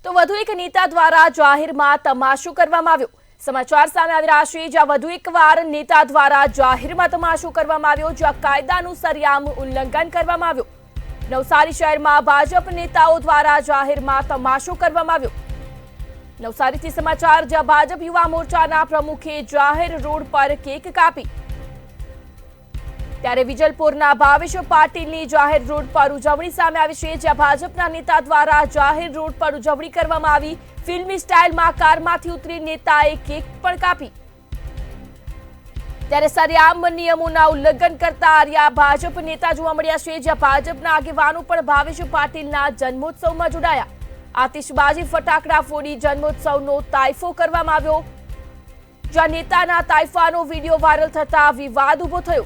તો વધુ એક નેતા દ્વારા જાહેરમાં તમાશો કરવામાં આવ્યો। સમાચાર સામે આવી રહ્યા છે, જ્યાં વધુ એકવાર નેતા દ્વારા જાહેરમાં તમાશો કરવામાં આવ્યો, જ્યાં કાયદાનું સરિયામ ઉલ્લંઘન કરવામાં આવ્યું। નવસારી શહેરમાં ભાજપ નેતાઓ દ્વારા જાહેરમાં તમાશો કરવામાં આવ્યો। નવસારીથી સમાચાર, જ્યાં ભાજપ યુવા મોરચાના પ્રમુખે જાહેર રોડ પર કેક કાપી, ત્યારે વિજલપુરના ભાવેશ પાટીલની જાહેર રોડ પર ઉજવણી સામે આવી છે, જ્યાં ભાજપના નેતા દ્વારા જાહેર રોડ પર ઉજવણી કરવામાં આવી। ફિલ્મી સ્ટાઇલમાં કારમાંથી ઉતરી નેતાએ કેક પણ કાપી, ત્યારે સરિયામ નિયમોના ઉલ્લંઘન કરતા આર્યા ભાજપ નેતા જોવા મળ્યા છે, જ્યાં ભાજપના આગેવાનો પણ ભાવેશ પાટીલના જન્મોત્સવમાં જોડાયા। આતિશબાજી ફટાકડા ફોડી જન્મોત્સવનો તાઇફો કરવામાં આવ્યો, જ્યાં નેતાના તાઇફાનો વિડીયો વાયરલ થતા વિવાદ ઉભો થયો।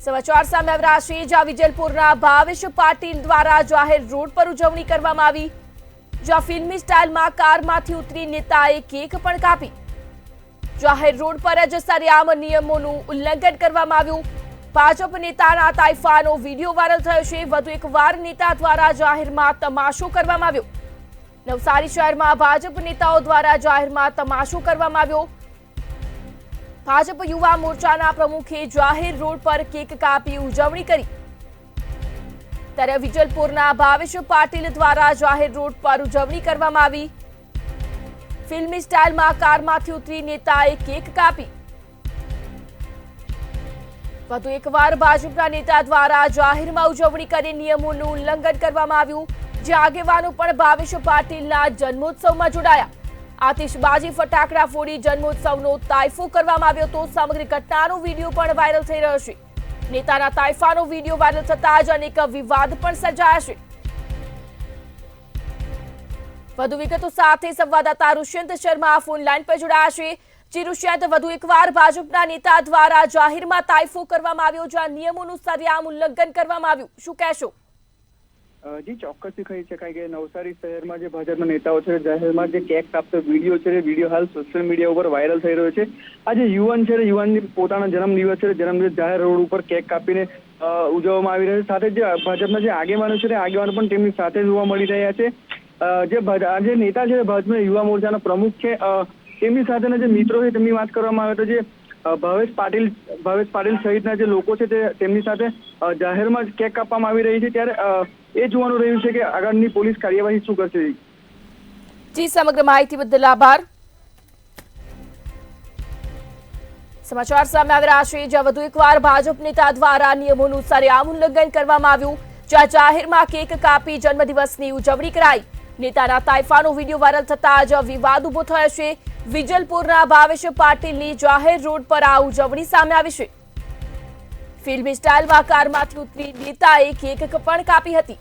समाचार सामे આવી રહ્યા છે, જ્યાં વિજલપુરના ભાવેશ પાટીલ દ્વારા જાહેર રોડ પર ઉજવણી કરવામાં આવી, જ્યાં ફિલ્મી સ્ટાઇલમાં કારમાંથી ઉતરી નેતાએ કેક પણ કાપી। જાહેર રોડ પર જ સરિયામ નિયમોનું ઉલ્લંઘન કરવામાં આવ્યું। ભાજપ નેતાના તાઇફાનો વિડીયો વાયરલ થયો છે। વધુ એકવાર નેતા દ્વારા જાહેરમાં તમાશો કરવામાં આવ્યો। નવસારી શહેરમાં ભાજપ નેતાઓ દ્વારા જાહેરમાં તમાશો કરવામાં આવ્યો। भाजप युवा मोर्चाना प्रमुखे जाहिर रोड पर केक कापी उजवणी करी, त्यारे विजलपुरना भावेश पाटील द्वारा जाहिर रोड पर उजवणी करवामां आवी। फिल्मी स्टाइलमां कारमांथी उतरी नेताए केक कापी। વધુ એકવાર ભાજપના નેતા દ્વારા જાહેરમાં ઉજવણી કરી નિયમોનું ઉલ્લંઘન કરવામાં આવ્યું, જે આગેવાનો પણ ભાવેશ પાટીલના જન્મોત્સવમાં જોડાયા। આતિશબાજી ફટાકડા ફોડી જન્મોત્સવનો તાઇફો કરવામાં આવ્યો હતો। સમગ્ર ઘટનાનો વિડીયો પણ વાયરલ થઈ રહ્યો છે। નેતાના તાઇફાનો વિડીયો વાયરલ થતા જ અનેક વિવાદ પણ સર્જાયા છે। વધુ વિગતો સાથે સંવાદદાતા ઋષ્યંત શર્મા ફોન લાઈન પર જોડાયા છે। જી ઋષ્યંત, વધુ એકવાર ભાજપના નેતા દ્વારા જાહેરમાં તાઇફો કરવામાં આવ્યો, જ્યાં નિયમોનું સરિયામ ઉલ્લંઘન કરવામાં આવ્યું, શું કહેશો? जी ચોક્કસથી કહી શકાય કે નવસારી શહેરમાં જે ભાજપના નેતાઓ છે જાહેરમાં જે કેક કાપતો વિડીયો છે, વિડીયો હાલ સોશિયલ મીડિયા ઉપર વાયરલ થઈ રહ્યો છે। આ જે યુવાન છે, યુવાનની પોતાના જન્મદિવસ છે, જન્મદિવસ જાહેર રોડ ઉપર કેક કાપીને ઉજવવામાં આવી રહ્યો છે। સાથે જે ભાજપના જે આગેવાનો છે, આગેવાનો પણ તેમની સાથે જોવા મળી રહ્યા છે। જે નેતા છે ભાજપના યુવા મોરચાના પ્રમુખ છે, તેમની સાથેના જે મિત્રો છે તેમની વાત કરવામાં આવે તો જે ભાવેશ પાટીલ સહિતના જે લોકો છે તેમની સાથે જાહેરમાં કેક કાપવામાં આવી રહી છે, ત્યારે એ જોવાનું રહ્યું છે કે આગળની પોલીસ કાર્યવાહી શું કરશે। જી, સમગ્ર માહિતી બદલ આભાર। સમાચાર સામે આવી રહ્યા છે, જ્યાં વધુ એકવાર ભાજપ નેતા દ્વારા નિયમોનું સરેઆમ ઉલ્લંઘન કરવામાં આવ્યું, જ્યાં જાહેરમાં કેક કાપી જન્મદિવસની ઉજવણી કરાઈ। નેતાના તાઇફાનો વિડીયો વાયરલ થતા જ વિવાદ ઉભો થયો છે। વિજલપુરના ભાવેશ પાટીલની જાહેર રોડ પર આ ઉજવણી સામે આવી છે। ફિલ્મી સ્ટાઇલમાં કારમાંથી ઉતરી નેતાએ કેક પણ કાપી હતી।